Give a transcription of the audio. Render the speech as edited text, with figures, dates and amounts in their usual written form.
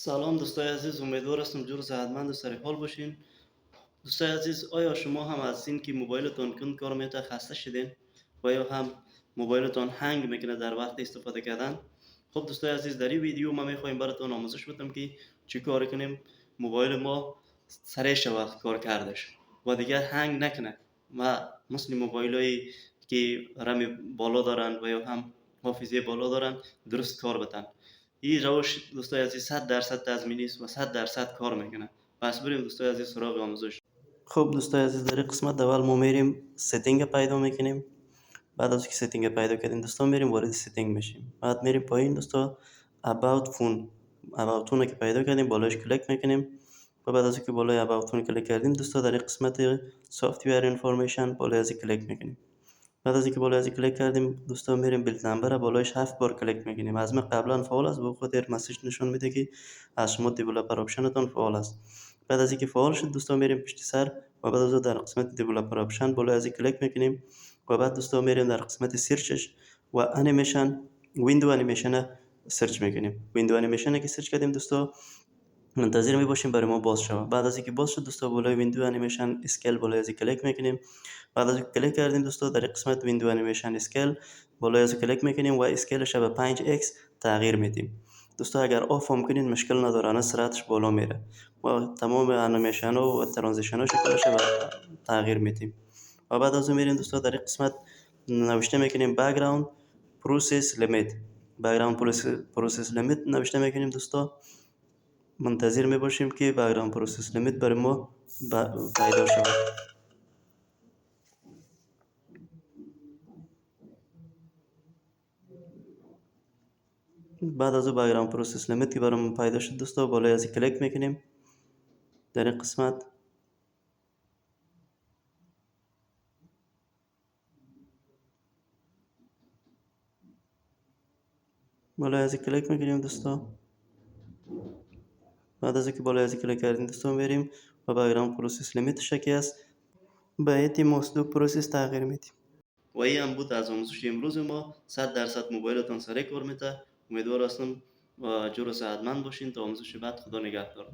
سلام دوستای عزیز، امیدوار هستم جور صحتمند و سر حال باشین. دوستای عزیز، آیا شما هم از این که موبایلتون کند کار میته خسته شدین و یا هم موبایلتون هنگ میکنه در وقت استفاده کردن؟ خب دوستای عزیز، در این ویدیو ما میخوایم براتون آموزش بدم که چی کار کنیم موبایل ما سریع وقت کار کردش و دیگر هنگ نکنه و مثل موبایلایی که رم بالا دارن و یا هم حافظه بالا دارن درست کار بتن. این روش دوستای عزیز 100% تضمینی است و 100% کار میکنه. پس بریم دوستای عزیز سراغ آموزش. خب دوستای عزیز، در این قسمت اول ما میریم ستینگ پیدا میکنیم. بعد از که ستینگ پیدا کردیم دوستا میریم وارد ستینگ میشیم. بعد میریم پایین دوستا about phone که پیدا کردیم بالاش کلیک میکنیم و بعد از که بالای about phone کلیک کردیم دوستا در این قسمت سافتویر اینفورمیشن بالای از کلیک میکنیم. بعد از اینکه بالای از کلیک کردیم دوستا میریم بیلد نمبر بالایش 7 بار کلیک میکنیم. از ما قبلا فعال است به خاطر مسیج نشون میده که از شما دیولپر آپشنتون فعال است. بعد از اینکه فعال شد دوستا میریم پشت سر و بعد از در قسمت دیولپر آپشن بالای از کلیک میکنیم و بعد دوستا میریم در قسمت سرچش و انیمیشن ویندو انیمیشن سرچ میکنیم. ویندو انیمیشن که سرچ کردیم دوستا منتظر می باشیم برای ما باز شود. بعد از اینکه باز شد دوستا بالای ویندو انیمیشن اسکیل بالای از کلیک میکنیم. بعد از اینکه کلیک کردیم دوستا در قسمت ویندو انیمیشن اسکیل بالای از کلیک میکنیم و اسکیلش به 5x تغییر میدیم. دوستا اگر آف هم کنین مشکل نداره، انا سرعتش بالا میره و تمام انیمیشن و ترانزیشن ها شکلش به تغییر میدیم. و بعد از اون میریم دوستا در قسمت نوشته میکنیم بک‌گراند پروسس لیمیت. بک‌گراند پروسس لیمیت نوشته میکنیم دوستا. منتظر می باشیم که بک‌گراند پروسس لیمیت برای ما پیدا شود. بعد از بک‌گراند پروسس لیمیت که برای ما پیدا شد دوستا بالای از کلیک میکنیم. در این قسمت بالای از کلیک میکنیم دوستا. بعد از اینکه بالای از کلیک کردیم دوستا میریم و بک‌گراند پروسس لیمیت شکی است به ایتی مصدوق پروسس تغییر میدیم. و این هم بود از آموزش امروز ما. 100% موبایلتان سریع کار میته. امیدوار هستم و جور و صحتمند باشین تا آموزش بعد. خدا نگهدار.